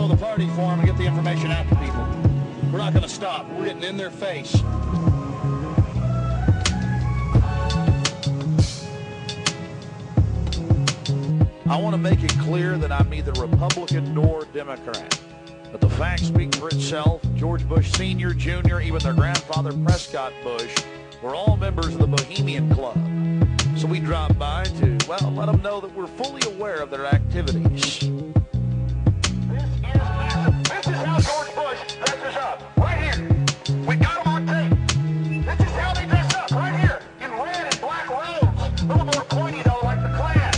the party for them and get the information out to people. We're not going to stop. We're getting in their face. I want to make it clear that I'm neither Republican nor Democrat. But the fact speaks for itself. George Bush Sr., Jr., even their grandfather Prescott Bush were all members of the Bohemian Club. So we dropped by to, well, let them know that we're fully aware of their activities. This is how George Bush dresses up, right here. We got him on tape. This is how they dress up, right here, in red and black robes. A little more pointy, though, like the Klan.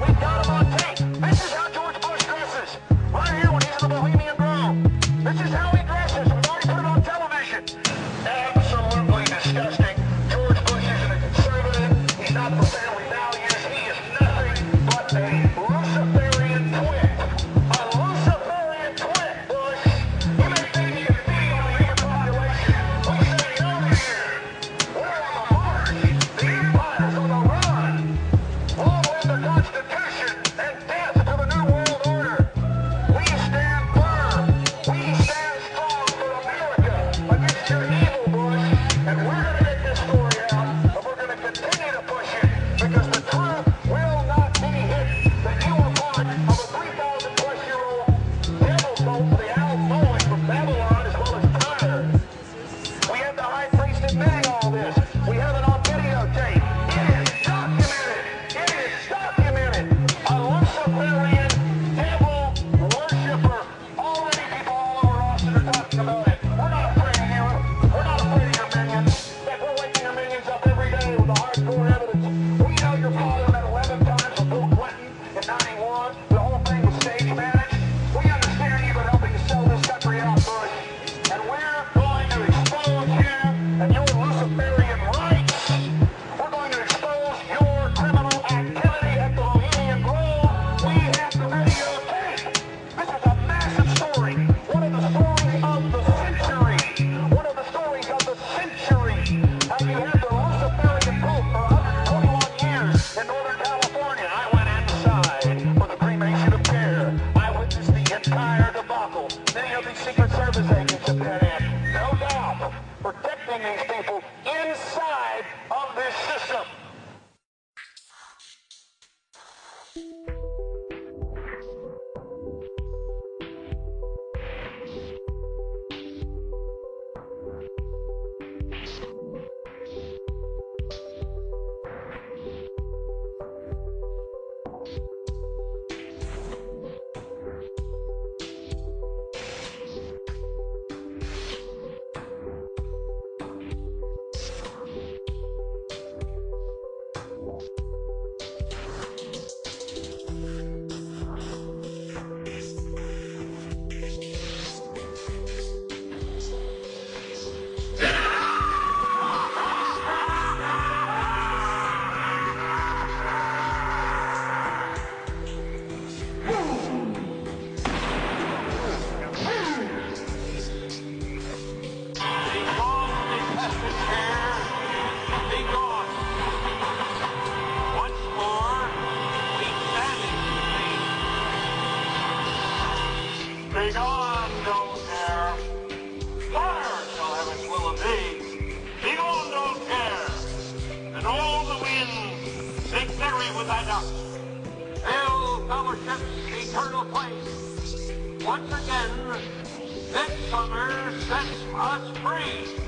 We got him on tape. This is how George Bush dresses, right here when he's in the Bohemian Grove. This is how he dresses. We've already put it on television. Absolutely disgusting. George Bush isn't a conservative. He's not for family values. He is nothing but a Luciferian twit. A Luciferian twit, Bush. You may think you can feed on the human population. We say no here. We're on the march. The empire's on the run. Long live the Constitution and death to the New World Order. We stand firm. We stand strong for America against your evil, Bush. And we're going to get this story out, and we're going to continue to push it, because the truth will not be hidden. That you are part of a 3,000-plus-year-old devil cult, the Al Mowing from Babylon, as well as Tyler. We have the high priest admitting all this. We have it on videotape. It is documented. It is documented. A Luciferian devil worshiper. Already people all over Austin are talking about it. We're not afraid of you. We're not afraid of your minions. In fact, we're waking your minions up every day with the hardcore evidence. We know your father met 11 times with Bill Clinton in 91. The whole thing was stage managed. We understand you've been helping to sell this country out, Bush. And we're going to expose you and your Luciferian rights. We're going to expose your criminal activity at the Bohemian Grove. We have the videotape. This is a massive story. One of the stories of the century. One of the stories of the century. How you had the Luciferian cult for 121 years in Northern California. I went inside for the cremation of care. I witnessed the entire debacle. Many of these Secret Service agents have been in. No doubt. Protecting these people inside of this system. Eternal place. Once again, this summer sets us free.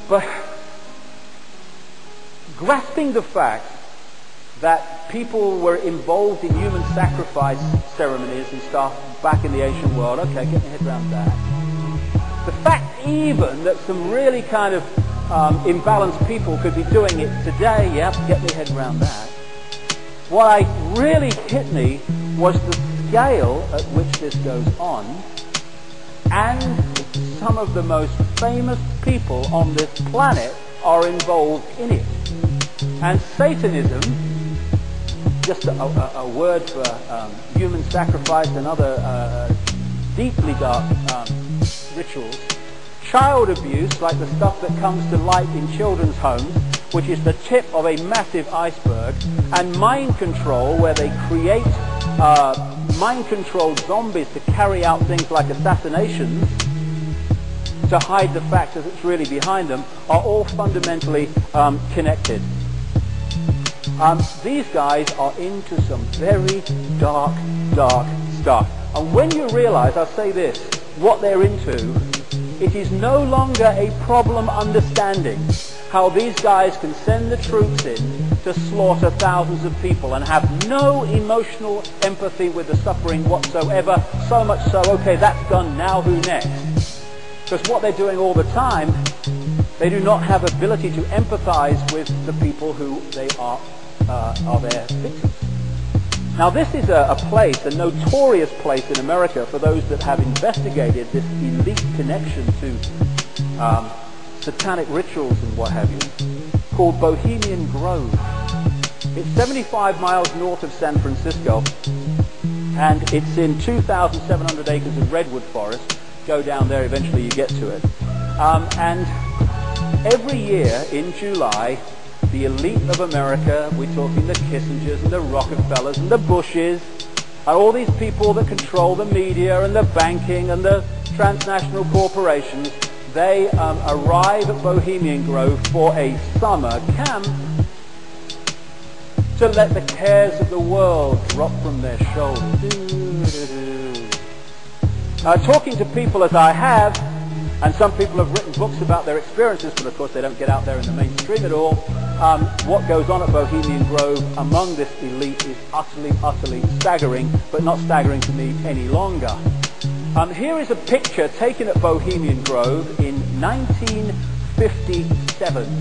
But grasping the fact that people were involved in human sacrifice ceremonies and stuff back in the ancient world, okay, get my head around that. The fact even that some really kind of imbalanced people could be doing it today, yep, get my head around that. What really hit me was the scale at which this goes on, and some of the most famous people on this planet are involved in it. And Satanism, just a word for human sacrifice and other deeply dark rituals, child abuse, like the stuff that comes to light in children's homes, which is the tip of a massive iceberg, and mind control, where they create mind-controlled zombies to carry out things like assassinations to hide the fact that it's really behind them, are all fundamentally connected. These guys are into some very dark stuff. And when you realize, I'll say this, what they're into, it is no longer a problem understanding how these guys can send the troops in to slaughter thousands of people and have no emotional empathy with the suffering whatsoever, so much so, okay, that's done, now who next? Because what they're doing all the time, they do not have ability to empathize with the people who they are their victims. Now this is a place, a notorious place in America for those that have investigated this elite connection to satanic rituals and what have you, called Bohemian Grove. It's 75 miles north of San Francisco, and it's in 2,700 acres of redwood forest. Go down there, eventually you get to it. And every year in July, the elite of America, we're talking the Kissingers and the Rockefellers and the Bushes, and all these people that control the media and the banking and the transnational corporations, they arrive at Bohemian Grove for a summer camp to let the cares of the world drop from their shoulders. Talking to people as I have, and some people have written books about their experiences, but of course they don't get out there in the mainstream at all. What goes on at Bohemian Grove among this elite is utterly staggering, but not staggering to me any longer. Here is a picture taken at Bohemian Grove in 1957.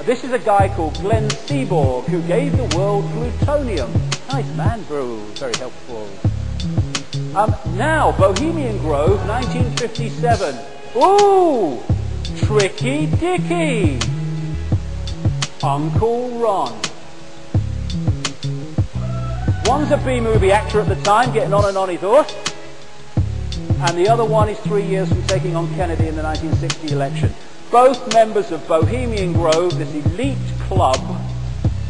This is a guy called Glenn Seaborg, who gave the world plutonium. Nice man, bro, very helpful. Now, Bohemian Grove, 1957. Ooh, Tricky Dicky. Uncle Ron. One's a B-movie actor at the time, getting on and on his horse. And the other one is 3 years from taking on Kennedy in the 1960 election. Both members of Bohemian Grove, this elite club,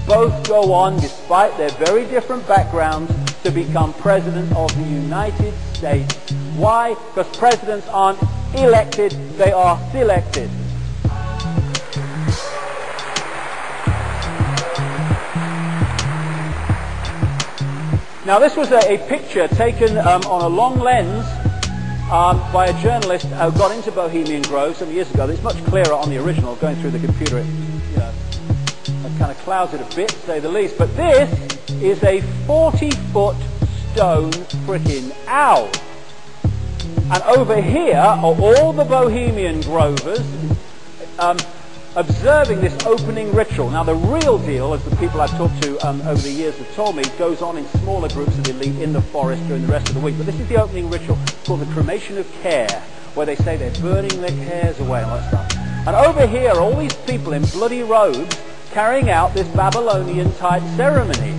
both go on, despite their very different backgrounds, to become president of the United States. Why? Because presidents aren't elected, they are selected. Now this was a picture taken on a long lens by a journalist who got into Bohemian Grove some years ago. It's much clearer on the original. Going through the computer, it kind of clouds it a bit, to say the least. But this is a 40-foot stone frickin' owl. And over here are all the Bohemian Grovers observing this opening ritual. Now the real deal, as the people I've talked to over the years have told me, goes on in smaller groups of elite in the forest during the rest of the week. But this is the opening ritual. It's called the cremation of care, where they say they're burning their cares away and all that stuff. And over here are all these people in bloody robes carrying out this Babylonian-type ceremony.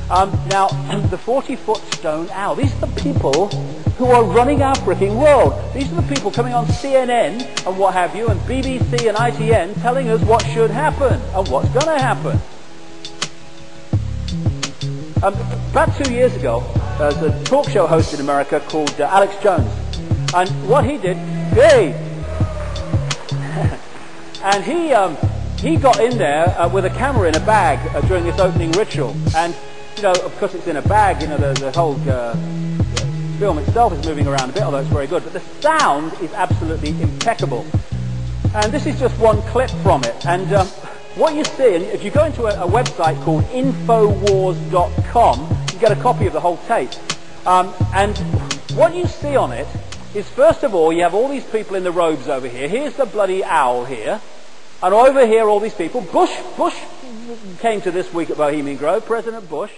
Now, the 40-foot stone owl, these are the people who are running our freaking world. These are the people coming on CNN and what have you, and BBC and ITN telling us what should happen and what's going to happen. About 2 years ago, there's a talk show host in America called Alex Jones. And what he did, and he got in there with a camera in a bag during this opening ritual. And of course it's in a bag, the whole film itself is moving around a bit, although it's very good. But the sound is absolutely impeccable. And this is just one clip from it. And what you see, and if you go into a website called Infowars.com, you get a copy of the whole tape. And what you see on it is, first of all, you have all these people in the robes over here. Here's the bloody owl here. And over here, all these people. Bush came to this week at Bohemian Grove, President Bush.